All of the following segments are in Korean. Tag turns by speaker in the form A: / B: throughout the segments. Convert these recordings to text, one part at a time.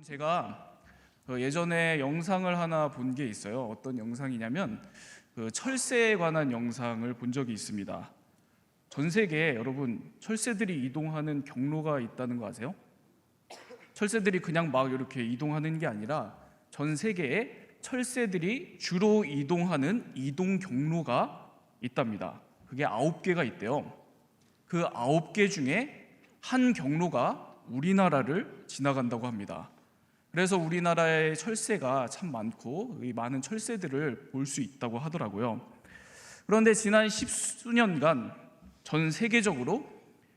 A: 제가 예전에 영상을 하나 본 게 있어요. 어떤 영상이냐면 철새에 관한 영상을 본 적이 있습니다. 전 세계에 여러분 철새들이 이동하는 경로가 있다는 거 아세요? 철새들이 그냥 막 이렇게 이동하는 게 아니라 전 세계에 철새들이 주로 이동하는 이동 경로가 있답니다. 그게 9개가 있대요. 그 9개 중에 한 경로가 우리나라를 지나간다고 합니다. 그래서 우리나라의 철새가 참 많고 이 많은 철새들을 볼 수 있다고 하더라고요. 그런데 지난 십수년간 전 세계적으로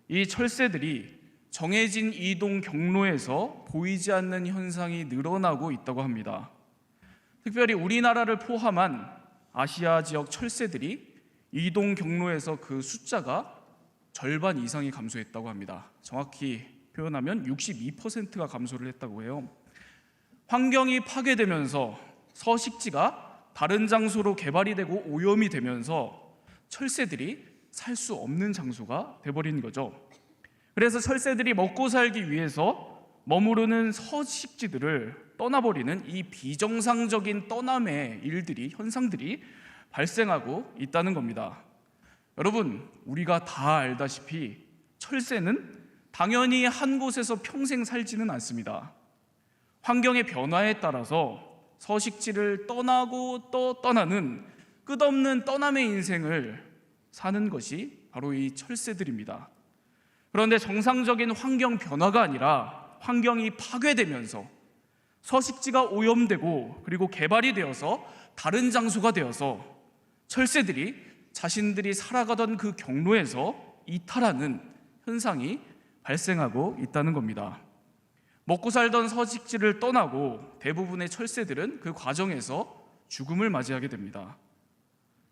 A: 이 철새들이 정해진 이동 경로에서 보이지 않는 현상이 늘어나고 있다고 합니다. 특별히 우리나라를 포함한 아시아 지역 철새들이 이동 경로에서 그 숫자가 절반 이상이 감소했다고 합니다. 정확히 표현하면 62%가 감소를 했다고 해요. 환경이 파괴되면서 서식지가 다른 장소로 개발이 되고 오염이 되면서 철새들이 살 수 없는 장소가 돼버린 거죠. 그래서 철새들이 먹고 살기 위해서 머무르는 서식지들을 떠나버리는 이 비정상적인 떠남의 현상들이 발생하고 있다는 겁니다. 여러분, 우리가 다 알다시피 철새는 당연히 한 곳에서 평생 살지는 않습니다. 환경의 변화에 따라서 서식지를 떠나고 또 떠나는 끝없는 떠남의 인생을 사는 것이 바로 이 철새들입니다. 그런데 정상적인 환경 변화가 아니라 환경이 파괴되면서 서식지가 오염되고 그리고 개발이 되어서 다른 장소가 되어서 철새들이 자신들이 살아가던 그 경로에서 이탈하는 현상이 발생하고 있다는 겁니다. 먹고 살던 서식지를 떠나고 대부분의 철새들은 그 과정에서 죽음을 맞이하게 됩니다.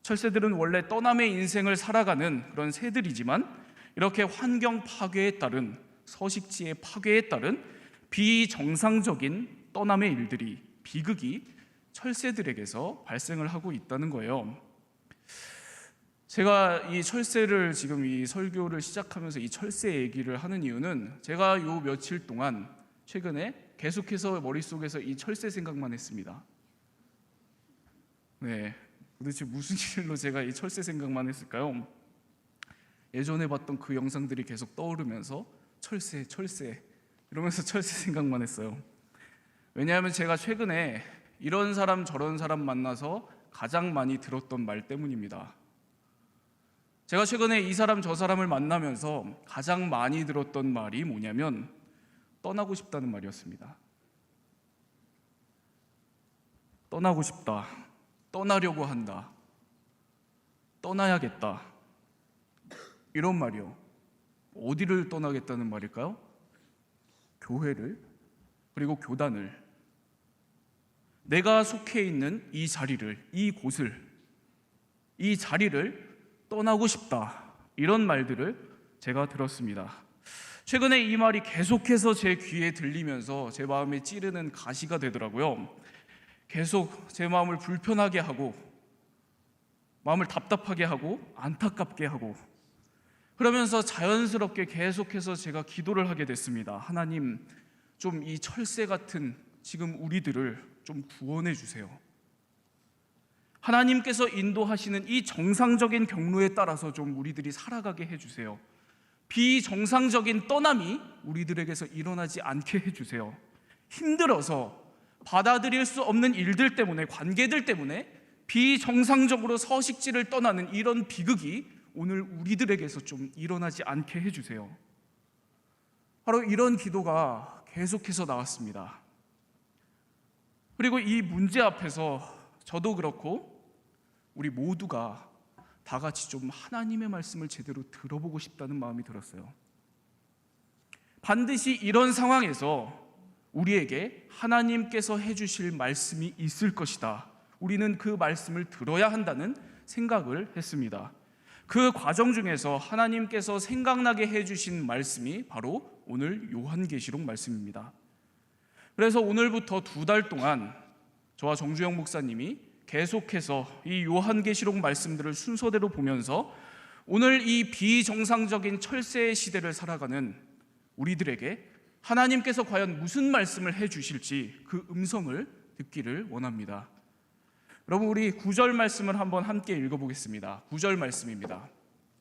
A: 철새들은 원래 떠남의 인생을 살아가는 그런 새들이지만 이렇게 환경 파괴에 따른 서식지의 파괴에 따른 비정상적인 떠남의 일들이 비극이 철새들에게서 발생을 하고 있다는 거예요. 제가 이 철새를 지금 이 설교를 시작하면서 이 철새 얘기를 하는 이유는 제가 요 며칠 동안 최근에 계속해서 머릿속에서 이 철새 생각만 했습니다. 네, 도대체 무슨 일로 제가 이 철새 생각만 했을까요? 예전에 봤던 그 영상들이 계속 떠오르면서 철새 이러면서 철새 생각만 했어요. 왜냐하면 제가 최근에 이런 사람 저런 사람 만나서 가장 많이 들었던 말 때문입니다. 제가 최근에 이 사람 저 사람을 만나면서 가장 많이 들었던 말이 뭐냐면 떠나고 싶다는 말이었습니다. 떠나고 싶다. 떠나려고 한다. 떠나야겠다. 이런 말이요. 어디를 떠나겠다는 말일까요? 교회를, 그리고 교단을, 내가 속해 있는 이 자리를, 이 자리를 떠나고 싶다. 이런 말들을 제가 들었습니다. 최근에 이 말이 계속해서 제 귀에 들리면서 제 마음에 찌르는 가시가 되더라고요. 계속 제 마음을 불편하게 하고 마음을 답답하게 하고 안타깝게 하고 그러면서 자연스럽게 계속해서 제가 기도를 하게 됐습니다. 하나님, 좀 이 철새 같은 지금 우리들을 좀 구원해 주세요. 하나님께서 인도하시는 이 정상적인 경로에 따라서 좀 우리들이 살아가게 해주세요. 비정상적인 떠남이 우리들에게서 일어나지 않게 해주세요. 힘들어서 받아들일 수 없는 일들 때문에, 관계들 때문에 비정상적으로 서식지를 떠나는 이런 비극이 오늘 우리들에게서 좀 일어나지 않게 해주세요. 바로 이런 기도가 계속해서 나왔습니다. 그리고 이 문제 앞에서 저도 그렇고 우리 모두가 다 같이 좀 하나님의 말씀을 제대로 들어보고 싶다는 마음이 들었어요. 반드시 이런 상황에서 우리에게 하나님께서 해주실 말씀이 있을 것이다. 우리는 그 말씀을 들어야 한다는 생각을 했습니다. 그 과정 중에서 하나님께서 생각나게 해주신 말씀이 바로 오늘 요한계시록 말씀입니다. 그래서 오늘부터 2달 동안 저와 정주영 목사님이 계속해서 이 요한계시록 말씀들을 순서대로 보면서 오늘 이 비정상적인 철새의 시대를 살아가는 우리들에게 하나님께서 과연 무슨 말씀을 해주실지 그 음성을 듣기를 원합니다. 여러분, 우리 9절 말씀을 한번 함께 읽어보겠습니다. 9절 말씀입니다.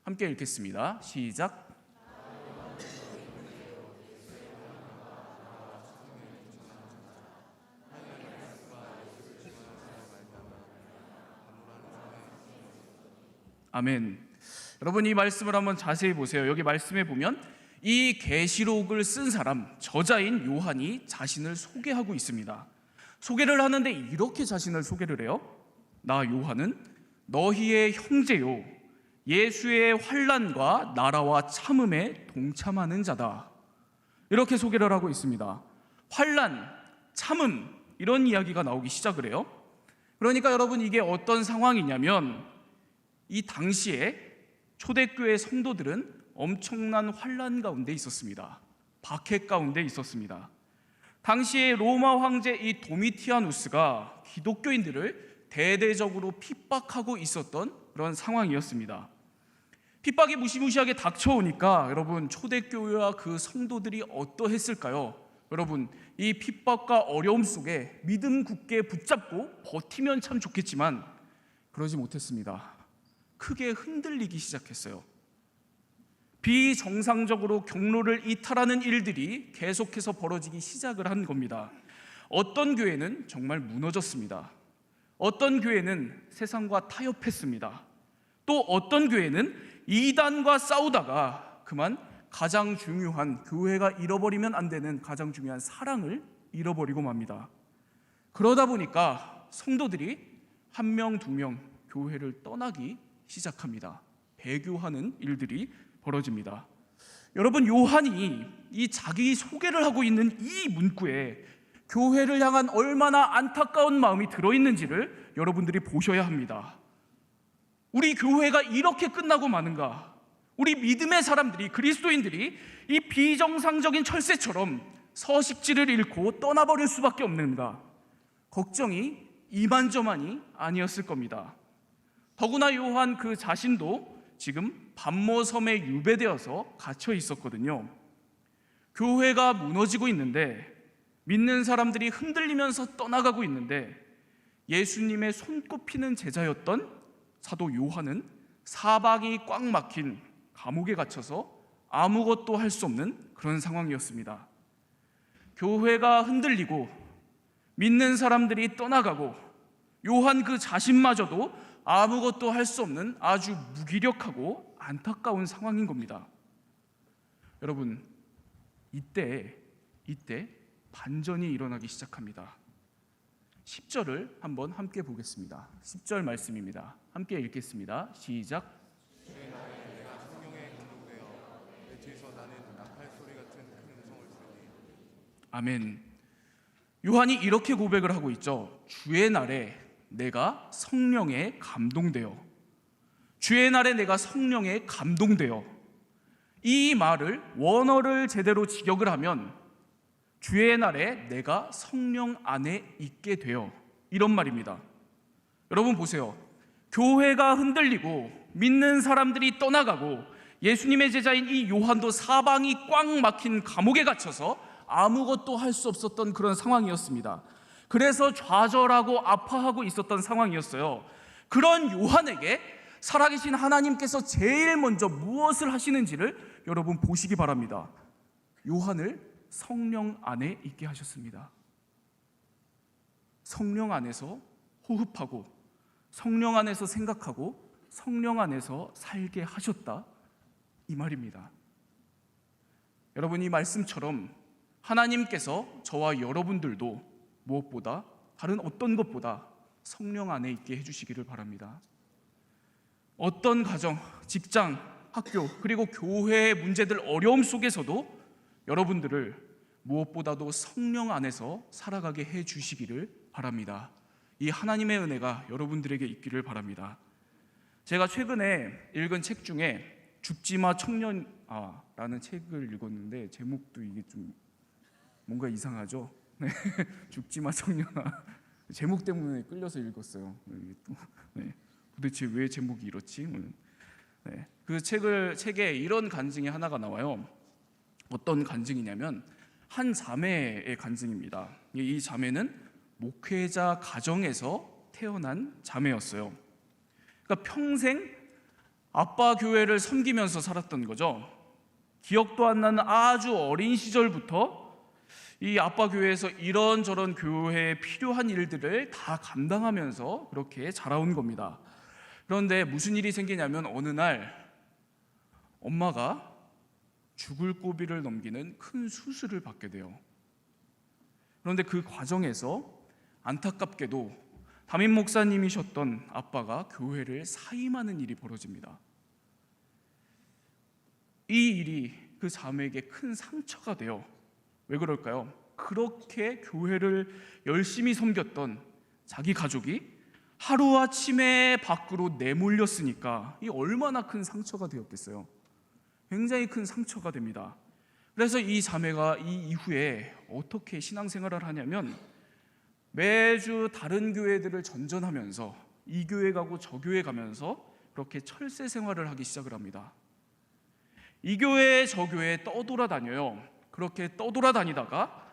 A: 함께 읽겠습니다. 시작. 아멘. 여러분, 이 말씀을 한번 자세히 보세요. 여기 말씀에 보면 이 계시록을 쓴 사람, 저자인 요한이 자신을 소개하고 있습니다. 소개를 하는데 이렇게 자신을 소개를 해요. 나 요한은 너희의 형제요, 예수의 환난과 나라와 참음에 동참하는 자다. 이렇게 소개를 하고 있습니다. 환난, 참음, 이런 이야기가 나오기 시작을 해요. 그러니까 여러분, 이게 어떤 상황이냐면 이 당시에 초대교회 성도들은 엄청난 환난 가운데 있었습니다. 박해 가운데 있었습니다. 당시에 로마 황제 이 도미티아누스가 기독교인들을 대대적으로 핍박하고 있었던 그런 상황이었습니다. 핍박이 무시무시하게 닥쳐오니까 여러분, 초대교회와 그 성도들이 어떠했을까요? 여러분, 이 핍박과 어려움 속에 믿음 굳게 붙잡고 버티면 참 좋겠지만 그러지 못했습니다. 크게 흔들리기 시작했어요. 비정상적으로 경로를 이탈하는 일들이 계속해서 벌어지기 시작을 한 겁니다. 어떤 교회는 정말 무너졌습니다. 어떤 교회는 세상과 타협했습니다. 또 어떤 교회는 이단과 싸우다가 그만 가장 중요한, 교회가 잃어버리면 안 되는 가장 중요한 사랑을 잃어버리고 맙니다. 그러다 보니까 성도들이 한 명, 두 명 교회를 떠나기 시작합니다. 배교하는 일들이 벌어집니다. 여러분, 요한이 이 자기 소개를 하고 있는 이 문구에 교회를 향한 얼마나 안타까운 마음이 들어있는지를 여러분들이 보셔야 합니다. 우리 교회가 이렇게 끝나고 마는가? 우리 믿음의 사람들이, 그리스도인들이 이 비정상적인 철새처럼 서식지를 잃고 떠나버릴 수밖에 없는가? 걱정이 이만저만이 아니었을 겁니다. 더구나 요한 그 자신도 지금 밤모섬에 유배되어서 갇혀 있었거든요. 교회가 무너지고 있는데, 믿는 사람들이 흔들리면서 떠나가고 있는데, 예수님의 손꼽히는 제자였던 사도 요한은 사방이 꽉 막힌 감옥에 갇혀서 아무것도 할 수 없는 그런 상황이었습니다. 교회가 흔들리고 믿는 사람들이 떠나가고 요한 그 자신마저도 아무것도 할 수 없는 아주 무기력하고 안타까운 상황인 겁니다. 여러분, 이때 반전이 일어나기 시작합니다. 10절을 한번 함께 보겠습니다. 10절 말씀입니다. 함께 읽겠습니다. 시작.
B: 주의 나라에 내가 성령에 감동되어 내 뒤에서 나는 나팔 소리 같은 큰 음성을 들으니.
A: 아멘. 요한이 이렇게 고백을 하고 있죠. 주의 날에 내가 성령에 감동되어, 주의 날에 내가 성령에 감동되어. 이 말을 원어를 제대로 직역을 하면 주의 날에 내가 성령 안에 있게 되어, 이런 말입니다. 여러분 보세요. 교회가 흔들리고 믿는 사람들이 떠나가고 예수님의 제자인 이 요한도 사방이 꽉 막힌 감옥에 갇혀서 아무것도 할 수 없었던 그런 상황이었습니다. 그래서 좌절하고 아파하고 있었던 상황이었어요. 그런 요한에게 살아계신 하나님께서 제일 먼저 무엇을 하시는지를 여러분 보시기 바랍니다. 요한을 성령 안에 있게 하셨습니다. 성령 안에서 호흡하고 성령 안에서 생각하고 성령 안에서 살게 하셨다, 이 말입니다. 여러분, 이 말씀처럼 하나님께서 저와 여러분들도 무엇보다, 다른 어떤 것보다 성령 안에 있게 해주시기를 바랍니다. 어떤 가정, 직장, 학교, 그리고 교회의 문제들, 어려움 속에서도 여러분들을 무엇보다도 성령 안에서 살아가게 해주시기를 바랍니다. 이 하나님의 은혜가 여러분들에게 있기를 바랍니다. 제가 최근에 읽은 책 중에 죽지마 청년아라는 책을 읽었는데, 제목도 이게 좀 뭔가 이상하죠? 네. 죽지마 청년아. 제목 때문에 끌려서 읽었어요. 네. 도대체 왜 제목이 이렇지? 네. 그 책에 이런 간증이 하나가 나와요. 어떤 간증이냐면, 한 자매의 간증입니다. 이 자매는 목회자 가정에서 태어난 자매였어요. 그러니까 평생 아빠 교회를 섬기면서 살았던 거죠. 기억도 안 나는 아주 어린 시절부터 이 아빠 교회에서 이런저런 교회에 필요한 일들을 다 감당하면서 그렇게 자라온 겁니다. 그런데 무슨 일이 생기냐면 어느 날 엄마가 죽을 고비를 넘기는 큰 수술을 받게 돼요. 그런데 그 과정에서 안타깝게도 담임 목사님이셨던 아빠가 교회를 사임하는 일이 벌어집니다. 이 일이 그 자매에게 큰 상처가 돼요. 왜 그럴까요? 그렇게 교회를 열심히 섬겼던 자기 가족이 하루아침에 밖으로 내몰렸으니까 이 얼마나 큰 상처가 되었겠어요. 굉장히 큰 상처가 됩니다. 그래서 이 자매가 이 이후에 어떻게 신앙생활을 하냐면 매주 다른 교회들을 전전하면서 이 교회 가고 저 교회 가면서 그렇게 철새 생활을 하기 시작을 합니다. 이 교회 저 교회 떠돌아다녀요. 그렇게 떠돌아다니다가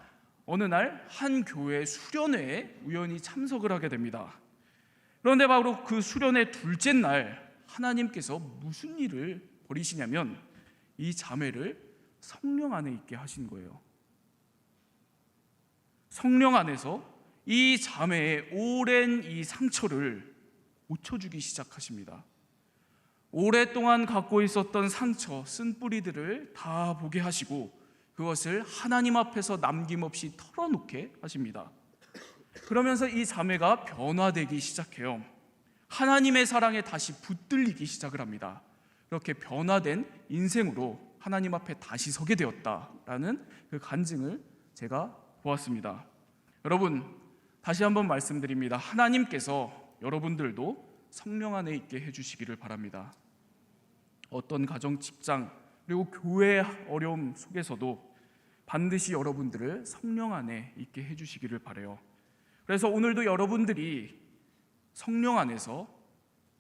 A: 어느 날 한 교회 수련회에 우연히 참석을 하게 됩니다. 그런데 바로 그 수련회 둘째 날 하나님께서 무슨 일을 벌이시냐면 이 자매를 성령 안에 있게 하신 거예요. 성령 안에서 이 자매의 오랜 이 상처를 고쳐주기 시작하십니다. 오랫동안 갖고 있었던 상처, 쓴뿌리들을 다 보게 하시고 그것을 하나님 앞에서 남김없이 털어놓게 하십니다. 그러면서 이 자매가 변화되기 시작해요. 하나님의 사랑에 다시 붙들리기 시작을 합니다. 이렇게 변화된 인생으로 하나님 앞에 다시 서게 되었다라는 그 간증을 제가 보았습니다. 여러분, 다시 한번 말씀드립니다. 하나님께서 여러분들도 성령 안에 있게 해주시기를 바랍니다. 어떤 가정, 직장, 그리고 교회 어려움 속에서도 반드시 여러분들을 성령 안에 있게 해주시기를 바라요. 그래서 오늘도 여러분들이 성령 안에서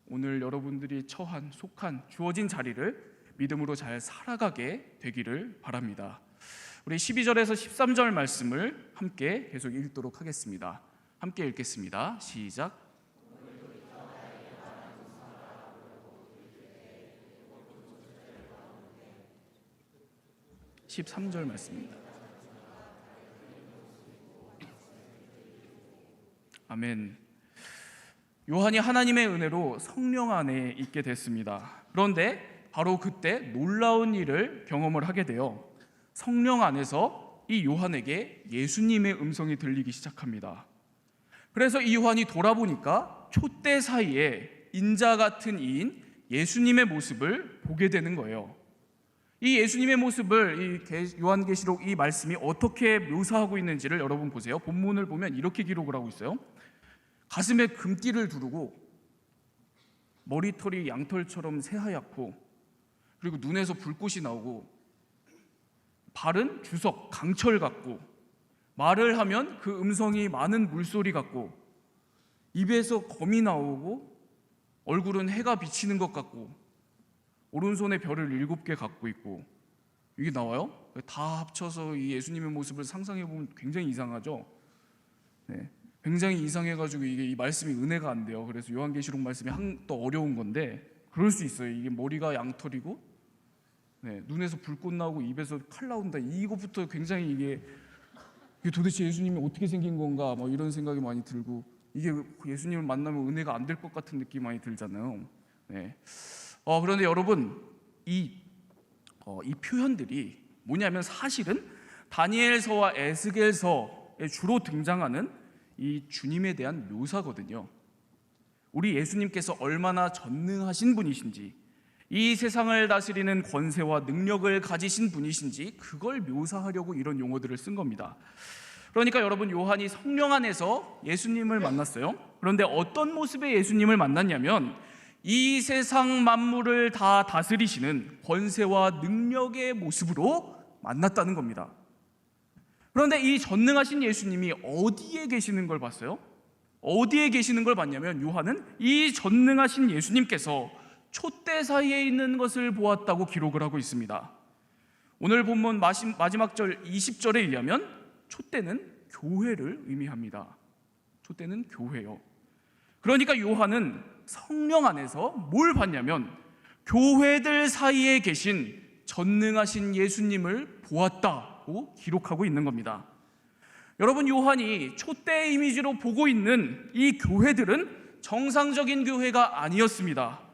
A: 오늘 여러분들이 속한 주어진 자리를 믿음으로 잘 살아가게 되기를 바랍니다. 우리 12절에서 13절 말씀을 함께 계속 읽도록 하겠습니다. 함께 읽겠습니다. 시작. 13절 말씀입니다. 아멘. 요한이 하나님의 은혜로 성령 안에 있게 됐습니다. 그런데 바로 그때 놀라운 일을 경험을 하게 돼요. 성령 안에서 이 요한에게 예수님의 음성이 들리기 시작합니다. 그래서 이 요한이 돌아보니까 촛대 사이에 인자 같은 이인 예수님의 모습을 보게 되는 거예요. 이 예수님의 모습을 이 요한계시록 이 말씀이 어떻게 묘사하고 있는지를 여러분 보세요. 본문을 보면 이렇게 기록을 하고 있어요. 가슴에 금띠를 두르고 머리털이 양털처럼 새하얗고 그리고 눈에서 불꽃이 나오고 발은 주석, 강철 같고 말을 하면 그 음성이 많은 물소리 같고 입에서 검이 나오고 얼굴은 해가 비치는 것 같고 오른손에 별을 7개 갖고 있고 이게 나와요? 다 합쳐서 이 예수님의 모습을 상상해보면 굉장히 이상하죠? 네, 굉장히 이상해가지고 이게 이 말씀이 은혜가 안 돼요. 그래서 요한계시록 말씀이 또 어려운 건데 그럴 수 있어요. 이게 머리가 양털이고 눈에서 불꽃 나오고 입에서 칼 나온다. 이것부터 굉장히 이게 도대체 예수님이 어떻게 생긴 건가 뭐 이런 생각이 많이 들고 이게 예수님을 만나면 은혜가 안 될 것 같은 느낌이 많이 들잖아요. 네. 그런데 여러분 이 표현들이 뭐냐면 사실은 다니엘서와 에스겔서에 주로 등장하는 이 주님에 대한 묘사거든요. 우리 예수님께서 얼마나 전능하신 분이신지 이 세상을 다스리는 권세와 능력을 가지신 분이신지 그걸 묘사하려고 이런 용어들을 쓴 겁니다. 그러니까 여러분 요한이 성령 안에서 예수님을 만났어요. 그런데 어떤 모습의 예수님을 만났냐면 이 세상 만물을 다 다스리시는 권세와 능력의 모습으로 만났다는 겁니다. 그런데 이 전능하신 예수님이 어디에 계시는 걸 봤어요? 어디에 계시는 걸 봤냐면 요한은 이 전능하신 예수님께서 촛대 사이에 있는 것을 보았다고 기록을 하고 있습니다. 오늘 본문 마지막 절 20절에 의하면 촛대는 교회를 의미합니다. 촛대는 교회요. 그러니까 요한은 성령 안에서 뭘 봤냐면 교회들 사이에 계신 전능하신 예수님을 보았다고 기록하고 있는 겁니다. 여러분, 요한이 촛대 이미지로 보고 있는 이 교회들은 정상적인 교회가 아니었습니다.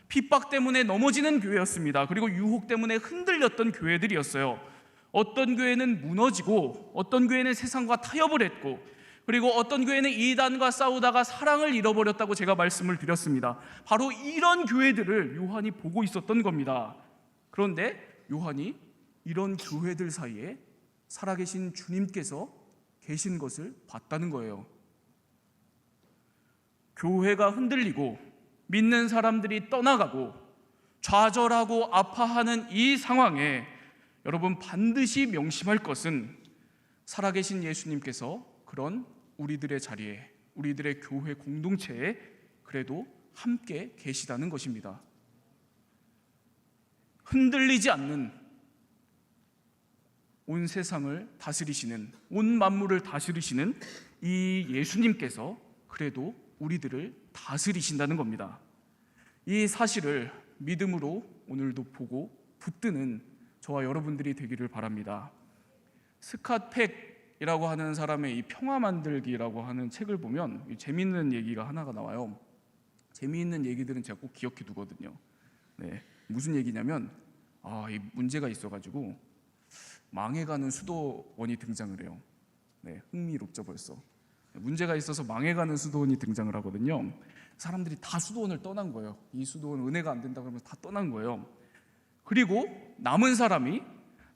A: 핍박 때문에 넘어지는 교회였습니다. 그리고 유혹 때문에 흔들렸던 교회들이었어요. 어떤 교회는 무너지고, 어떤 교회는 세상과 타협을 했고, 그리고 어떤 교회는 이단과 싸우다가 사랑을 잃어버렸다고 제가 말씀을 드렸습니다. 바로 이런 교회들을 요한이 보고 있었던 겁니다. 그런데 요한이 이런 교회들 사이에 살아계신 주님께서 계신 것을 봤다는 거예요. 교회가 흔들리고 믿는 사람들이 떠나가고 좌절하고 아파하는 이 상황에 여러분, 반드시 명심할 것은 살아계신 예수님께서 그런 우리들의 자리에, 우리들의 교회 공동체에 그래도 함께 계시다는 것입니다. 흔들리지 않는, 온 세상을 다스리시는, 온 만물을 다스리시는 이 예수님께서 그래도 우리들을 다스리신다는 겁니다. 이 사실을 믿음으로 오늘도 보고 붙드는 저와 여러분들이 되기를 바랍니다. 스캇 팩이라고 하는 사람의 이 평화 만들기라고 하는 책을 보면 재미있는 얘기가 하나가 나와요. 재미있는 얘기들은 제가 꼭 기억해 두거든요. 네, 무슨 얘기냐면 이 문제가 있어가지고 망해가는 수도원이 등장을 해요. 네, 흥미롭죠 벌써. 문제가 있어서 망해가는 수도원이 등장을 하거든요. 사람들이 다 수도원을 떠난 거예요. 이 수도원 은혜가 안 된다 그러면서 다 떠난 거예요. 그리고 남은 사람이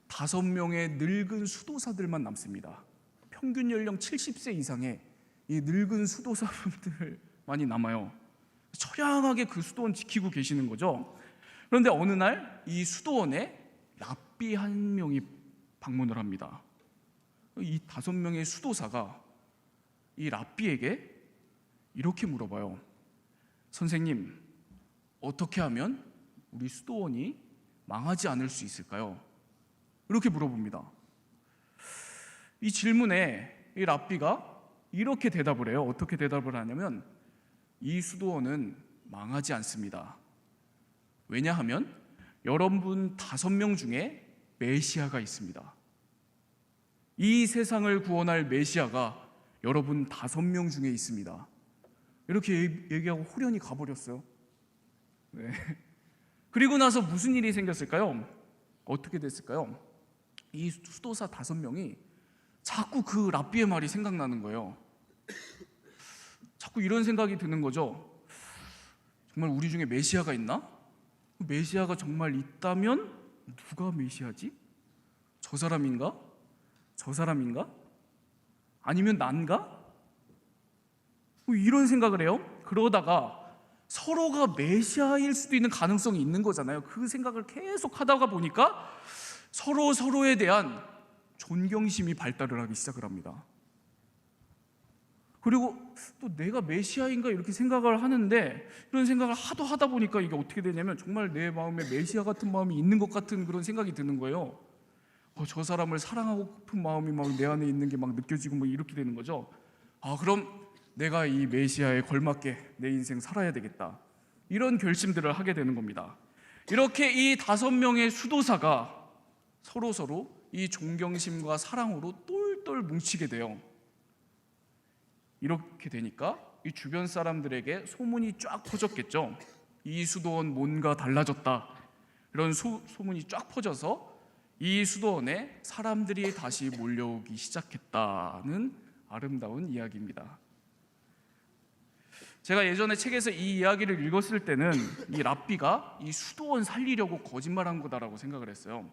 A: 5명의 늙은 수도사들만 남습니다. 평균 연령 70세 이상의 이 늙은 수도사분들만이 남아요. 처량하게 그 수도원 지키고 계시는 거죠. 그런데 어느 날 이 수도원에 랍비 한 명이 방문을 합니다. 이 5명의 수도사가 이 랍비에게 이렇게 물어봐요. 선생님, 어떻게 하면 우리 수도원이 망하지 않을 수 있을까요? 이렇게 물어봅니다. 이 질문에 이 랍비가 이렇게 대답을 해요. 어떻게 대답을 하냐면 이 수도원은 망하지 않습니다. 왜냐하면 여러분 5명 중에 메시아가 있습니다. 이 세상을 구원할 메시아가 여러분 5명 중에 있습니다. 이렇게 얘기하고 후련히 가버렸어요. 네. 그리고 나서 무슨 일이 생겼을까요? 어떻게 됐을까요? 이 수도사 5명이 자꾸 그 랍비의 말이 생각나는 거예요. 자꾸 이런 생각이 드는 거죠. 정말 우리 중에 메시아가 있나? 메시아가 정말 있다면 누가 메시아지? 저 사람인가? 저 사람인가? 아니면 난가? 이런 생각을 해요. 그러다가 서로가 메시아일 수도 있는 가능성이 있는 거잖아요. 그 생각을 계속 하다가 보니까 서로에 대한 존경심이 발달을 하기 시작을 합니다. 그리고 또 내가 메시아인가 이렇게 생각을 하는데 이런 생각을 하다 보니까 이게 어떻게 되냐면 정말 내 마음에 메시아 같은 마음이 있는 것 같은 그런 생각이 드는 거예요. 저 사람을 사랑하고 싶은 마음이 막 내 안에 있는 게 막 느껴지고 뭐 이렇게 되는 거죠. 그럼 내가 이 메시아에 걸맞게 내 인생 살아야 되겠다. 이런 결심들을 하게 되는 겁니다. 이렇게 이 5명의 수도사가 서로 이 존경심과 사랑으로 똘똘 뭉치게 돼요. 이렇게 되니까 이 주변 사람들에게 소문이 쫙 퍼졌겠죠. 이 수도원 뭔가 달라졌다. 이런 소문이 쫙 퍼져서 이 수도원에 사람들이 다시 몰려오기 시작했다는 아름다운 이야기입니다. 제가 예전에 책에서 이 이야기를 읽었을 때는 이 랍비가 이 수도원 살리려고 거짓말한 거다라고 생각을 했어요.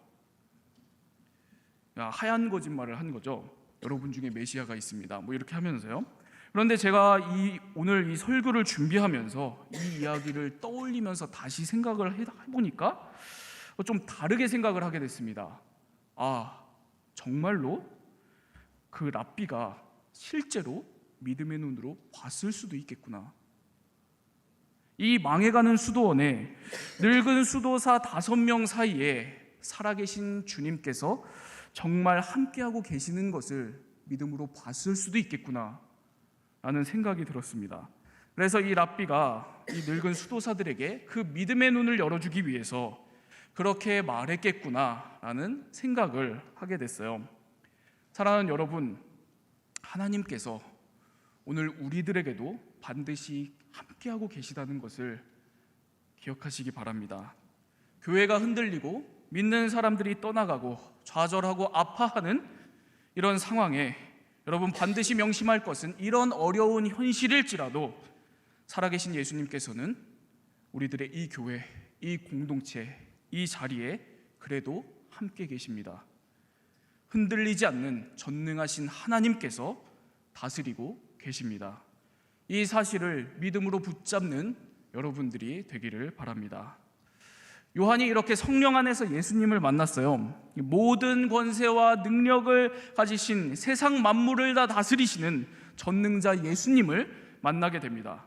A: 하얀 거짓말을 한 거죠. 여러분 중에 메시아가 있습니다. 뭐 이렇게 하면서요. 그런데 제가 오늘 이 설교를 준비하면서 이 이야기를 떠올리면서 다시 생각을 해보니까 좀 다르게 생각을 하게 됐습니다. 정말로 그 랍비가 실제로 믿음의 눈으로 봤을 수도 있겠구나. 이 망해가는 수도원에 늙은 수도사 5명 사이에 살아계신 주님께서 정말 함께하고 계시는 것을 믿음으로 봤을 수도 있겠구나 라는 생각이 들었습니다. 그래서 이 랍비가 이 늙은 수도사들에게 그 믿음의 눈을 열어주기 위해서 그렇게 말했겠구나라는 생각을 하게 됐어요. 사랑하는 여러분, 하나님께서 오늘 우리들에게도 반드시 함께하고 계시다는 것을 기억하시기 바랍니다. 교회가 흔들리고 믿는 사람들이 떠나가고 좌절하고 아파하는 이런 상황에 여러분 반드시 명심할 것은 이런 어려운 현실일지라도 살아계신 예수님께서는 우리들의 이 교회, 이 공동체, 이 자리에 그래도 함께 계십니다. 흔들리지 않는 전능하신 하나님께서 다스리고 계십니다. 이 사실을 믿음으로 붙잡는 여러분들이 되기를 바랍니다. 요한이 이렇게 성령 안에서 예수님을 만났어요. 모든 권세와 능력을 가지신 세상 만물을 다 다스리시는 전능자 예수님을 만나게 됩니다.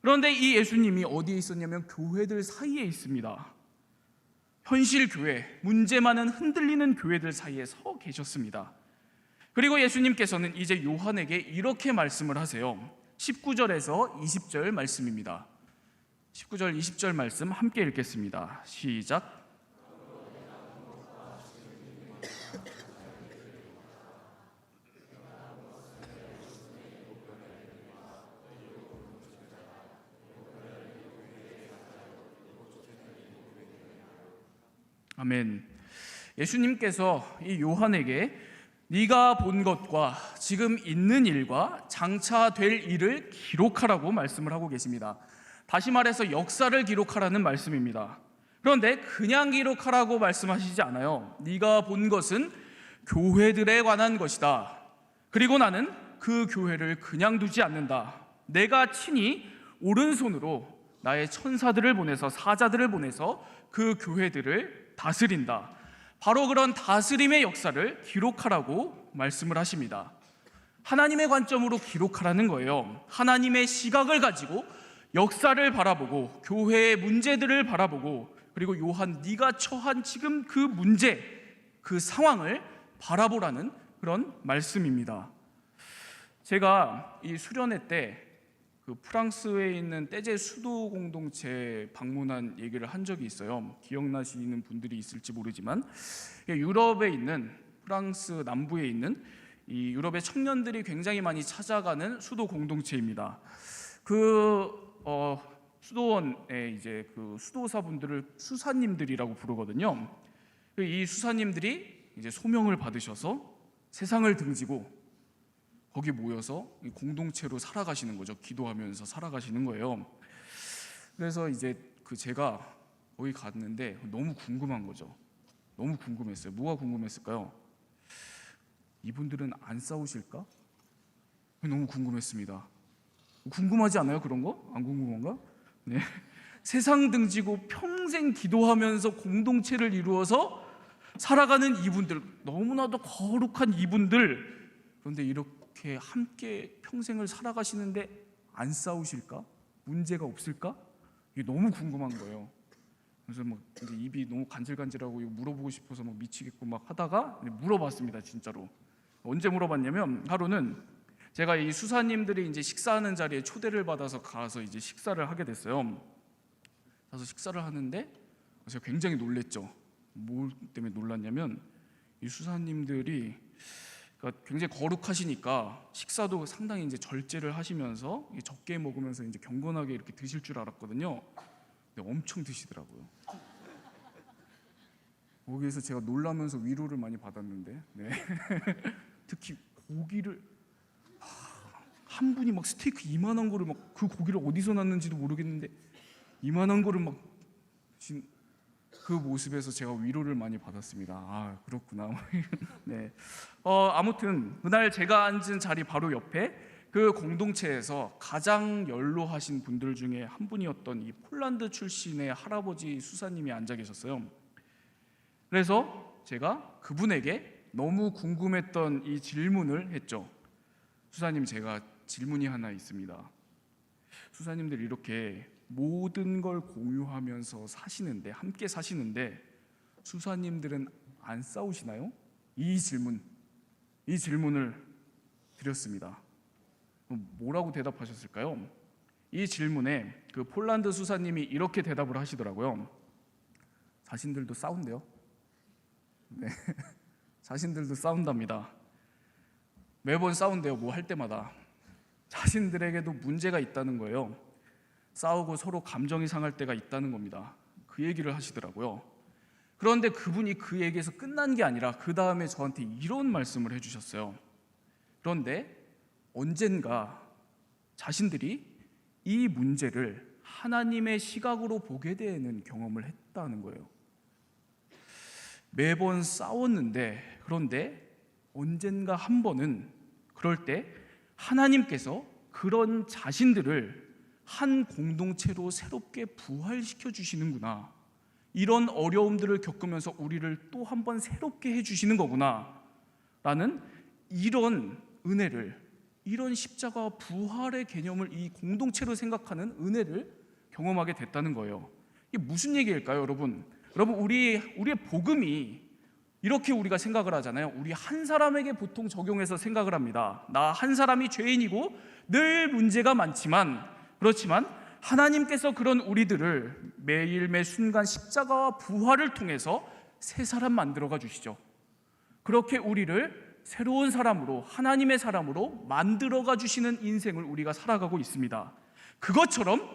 A: 그런데 이 예수님이 어디에 있었냐면 교회들 사이에 있습니다. 현실 교회, 문제 많은 흔들리는 교회들 사이에 서 계셨습니다. 그리고 예수님께서는 이제 요한에게 이렇게 말씀을 하세요. 19절에서 20절 말씀입니다. 19절, 20절 말씀 함께 읽겠습니다. 시작. 아멘. 예수님께서 이 요한에게 네가 본 것과 지금 있는 일과 장차 될 일을 기록하라고 말씀을 하고 계십니다. 다시 말해서 역사를 기록하라는 말씀입니다. 그런데 그냥 기록하라고 말씀하시지 않아요. 네가 본 것은 교회들에 관한 것이다. 그리고 나는 그 교회를 그냥 두지 않는다. 내가 친히 오른손으로 나의 천사들을 보내서 사자들을 보내서 그 교회들을 다스린다. 바로 그런 다스림의 역사를 기록하라고 말씀을 하십니다. 하나님의 관점으로 기록하라는 거예요. 하나님의 시각을 가지고 역사를 바라보고 교회의 문제들을 바라보고 그리고 요한 네가 처한 지금 그 문제, 그 상황을 바라보라는 그런 말씀입니다. 제가 이 수련회 때 그 프랑스에 있는 떼제 수도 공동체 방문한 얘기를 한 적이 있어요. 기억나시는 분들이 있을지 모르지만 유럽에 있는 프랑스 남부에 있는 이 유럽의 청년들이 굉장히 많이 찾아가는 수도 공동체입니다. 수도원에 이제 그 수도사분들을 수사님들이라고 부르거든요. 이 수사님들이 이제 소명을 받으셔서 세상을 등지고 거기 모여서 공동체로 살아가시는 거죠. 기도하면서 살아가시는 거예요. 그래서 이제 제가 거기 갔는데 너무 궁금한 거죠. 너무 궁금했어요. 뭐가 궁금했을까요? 이분들은 안 싸우실까? 너무 궁금했습니다. 궁금하지 않아요? 그런 거? 안 궁금한가? 네. 세상 등지고 평생 기도하면서 공동체를 이루어서 살아가는 이분들, 너무나도 거룩한 이분들, 그런데 이렇게 함께 평생을 살아가시는데 안 싸우실까? 문제가 없을까? 이게 너무 궁금한 거예요. 그래서 막 이제 입이 너무 간질간질하고 이거 물어보고 싶어서 막 미치겠고 막 하다가 물어봤습니다. 진짜로. 언제 물어봤냐면 하루는 제가 이 수사님들이 이제 식사하는 자리에 초대를 받아서 가서 이제 식사를 하게 됐어요. 가서 식사를 하는데 제가 굉장히 놀랬죠. 뭐 때문에 놀랐냐면 이 수사님들이 굉장히 거룩하시니까 식사도 상당히 이제 절제를 하시면서 적게 먹으면서 이제 경건하게 이렇게 드실 줄 알았거든요. 근데 엄청 드시더라고요. 거기에서 제가 놀라면서 위로를 많이 받았는데, 네. 특히 고기를 한 분이 막 스테이크 이만한 거를 막 그 고기를 어디서 났는지도 모르겠는데 이만한 거를 막 그 모습에서 제가 위로를 많이 받았습니다. 아, 그렇구나. 네. 아무튼 그날 제가 앉은 자리 바로 옆에 그 공동체에서 가장 연로하신 분들 중에 한 분이었던 이 폴란드 출신의 할아버지 수사님이 앉아 계셨어요. 그래서 제가 그분에게 너무 궁금했던 이 질문을 했죠. 수사님, 제가 질문이 하나 있습니다. 수사님들 이렇게 모든 걸 공유하면서 사시는데, 함께 사시는데 수사님들은 안 싸우시나요? 이 질문을 드렸습니다. 뭐라고 대답하셨을까요? 이 질문에 그 폴란드 수사님이 이렇게 대답을 하시더라고요. 자신들도 싸운대요. 네, 자신들도 싸운답니다. 매번 싸운대요. 뭐 할 때마다. 자신들에게도 문제가 있다는 거예요. 싸우고 서로 감정이 상할 때가 있다는 겁니다. 그 얘기를 하시더라고요. 그런데 그분이 그 얘기에서 끝난 게 아니라 그 다음에 저한테 이런 말씀을 해주셨어요. 그런데 언젠가 자신들이 이 문제를 하나님의 시각으로 보게 되는 경험을 했다는 거예요. 매번 싸웠는데, 그런데 언젠가 한 번은 그럴 때 하나님께서 그런 자신들을 한 공동체로 새롭게 부활시켜 주시는구나, 이런 어려움들을 겪으면서 우리를 또 한 번 새롭게 해주시는 거구나 라는 이런 은혜를, 이런 십자가와 부활의 개념을 이 공동체로 생각하는 은혜를 경험하게 됐다는 거예요. 이게 무슨 얘기일까요, 여러분? 여러분, 우리의 복음이 이렇게 우리가 생각을 하잖아요. 우리 한 사람에게 보통 적용해서 생각을 합니다. 나 한 사람이 죄인이고 늘 문제가 많지만, 그렇지만 하나님께서 그런 우리들을 매일 매 순간 십자가와 부활을 통해서 새 사람 만들어가 주시죠. 그렇게 우리를 새로운 사람으로, 하나님의 사람으로 만들어가 주시는 인생을 우리가 살아가고 있습니다. 그것처럼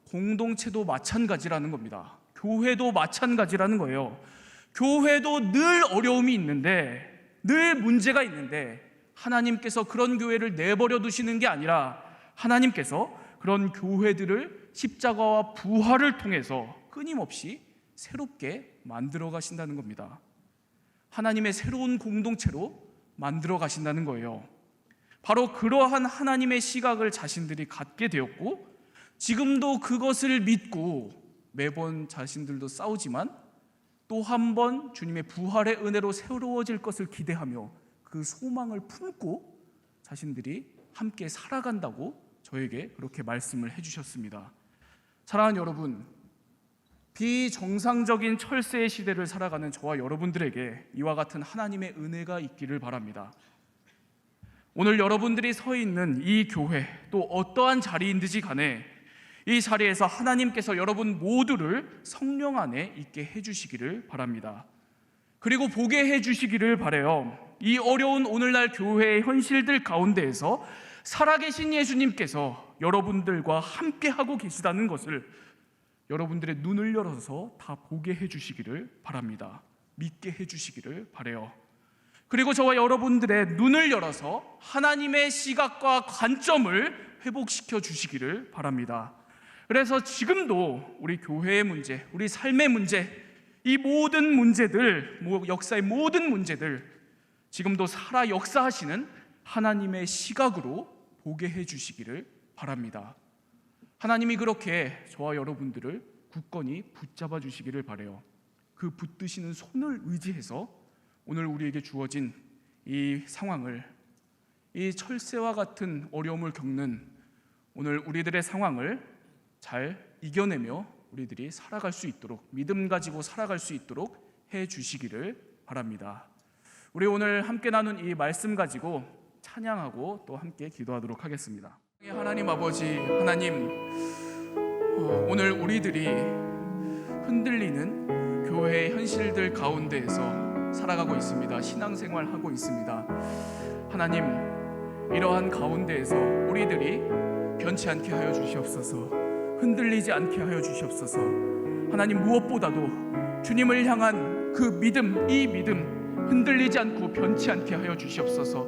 A: 공동체도 마찬가지라는 겁니다. 교회도 마찬가지라는 거예요. 교회도 늘 어려움이 있는데, 늘 문제가 있는데, 하나님께서 그런 교회를 내버려 두시는 게 아니라 하나님께서 그런 교회들을 십자가와 부활을 통해서 끊임없이 새롭게 만들어 가신다는 겁니다. 하나님의 새로운 공동체로 만들어 가신다는 거예요. 바로 그러한 하나님의 시각을 자신들이 갖게 되었고, 지금도 그것을 믿고 매번 자신들도 싸우지만 또 한 번 주님의 부활의 은혜로 새로워질 것을 기대하며 그 소망을 품고 자신들이 함께 살아간다고 저에게 그렇게 말씀을 해주셨습니다. 사랑하는 여러분, 비정상적인 철새의 시대를 살아가는 저와 여러분들에게 이와 같은 하나님의 은혜가 있기를 바랍니다. 오늘 여러분들이 서 있는 이 교회, 또 어떠한 자리인지 간에 이 자리에서 하나님께서 여러분 모두를 성령 안에 있게 해주시기를 바랍니다. 그리고 보게 해주시기를 바라요. 이 어려운 오늘날 교회의 현실들 가운데에서 살아계신 예수님께서 여러분들과 함께하고 계시다는 것을 여러분들의 눈을 열어서 다 보게 해주시기를 바랍니다. 믿게 해주시기를 바라요. 그리고 저와 여러분들의 눈을 열어서 하나님의 시각과 관점을 회복시켜 주시기를 바랍니다. 그래서 지금도 우리 교회의 문제, 우리 삶의 문제, 이 모든 문제들, 역사의 모든 문제들, 지금도 살아 역사하시는 하나님의 시각으로 보게 해주시기를 바랍니다. 하나님이 그렇게 저와 여러분들을 굳건히 붙잡아 주시기를 바라요. 그 붙드시는 손을 의지해서 오늘 우리에게 주어진 이 상황을, 이 철새와 같은 어려움을 겪는 오늘 우리들의 상황을 잘 이겨내며 우리들이 살아갈 수 있도록, 믿음 가지고 살아갈 수 있도록 해 주시기를 바랍니다. 우리 오늘 함께 나눈 이 말씀 가지고 찬양하고 또 함께 기도하도록 하겠습니다. 하나님 아버지, 하나님, 오늘 우리들이 흔들리는 교회의 현실들 가운데에서 살아가고 있습니다. 신앙생활하고 있습니다. 하나님, 이러한 가운데에서 우리들이 변치 않게 하여 주시옵소서. 흔들리지 않게 하여 주시옵소서. 하나님, 무엇보다도 주님을 향한 그 믿음, 이 믿음 흔들리지 않고 변치 않게 하여 주시옵소서.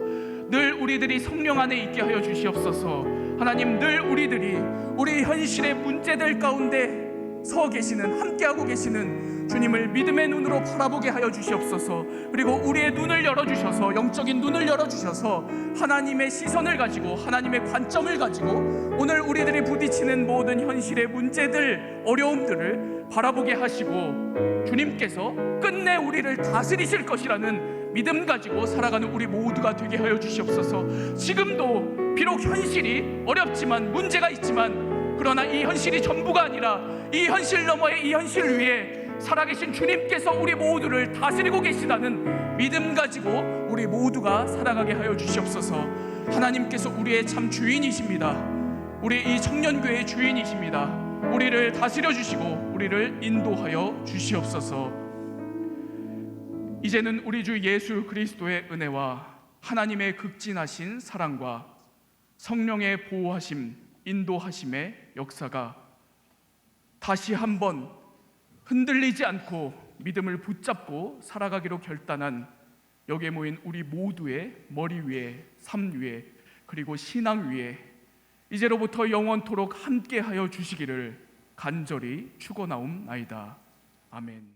A: 늘 우리들이 성령 안에 있게 하여 주시옵소서. 하나님, 늘 우리들이 우리 현실의 문제들 가운데 서 계시는, 함께하고 계시는 주님을 믿음의 눈으로 바라보게 하여 주시옵소서. 그리고 우리의 눈을 열어주셔서, 영적인 눈을 열어주셔서 하나님의 시선을 가지고, 하나님의 관점을 가지고 오늘 우리들이 부딪히는 모든 현실의 문제들, 어려움들을 바라보게 하시고 주님께서 끝내 우리를 다스리실 것이라는 믿음 가지고 살아가는 우리 모두가 되게 하여 주시옵소서. 지금도 비록 현실이 어렵지만, 문제가 있지만, 그러나 이 현실이 전부가 아니라 이 현실 너머에, 이 현실 위에 살아계신 주님께서 우리 모두를 다스리고 계시다는 믿음 가지고 우리 모두가 살아가게 하여 주시옵소서. 하나님께서 우리의 참 주인이십니다. 우리 이 청년교회의 주인이십니다. 우리를 다스려 주시고 우리를 인도하여 주시옵소서. 이제는 우리 주 예수 그리스도의 은혜와 하나님의 극진하신 사랑과 성령의 보호하심, 인도하심의 역사가 다시 한번 흔들리지 않고 믿음을 붙잡고 살아가기로 결단한 여기에 모인 우리 모두의 머리 위에, 삶 위에, 그리고 신앙 위에 이제로부터 영원토록 함께하여 주시기를 간절히 축원하옵나이다. 아멘.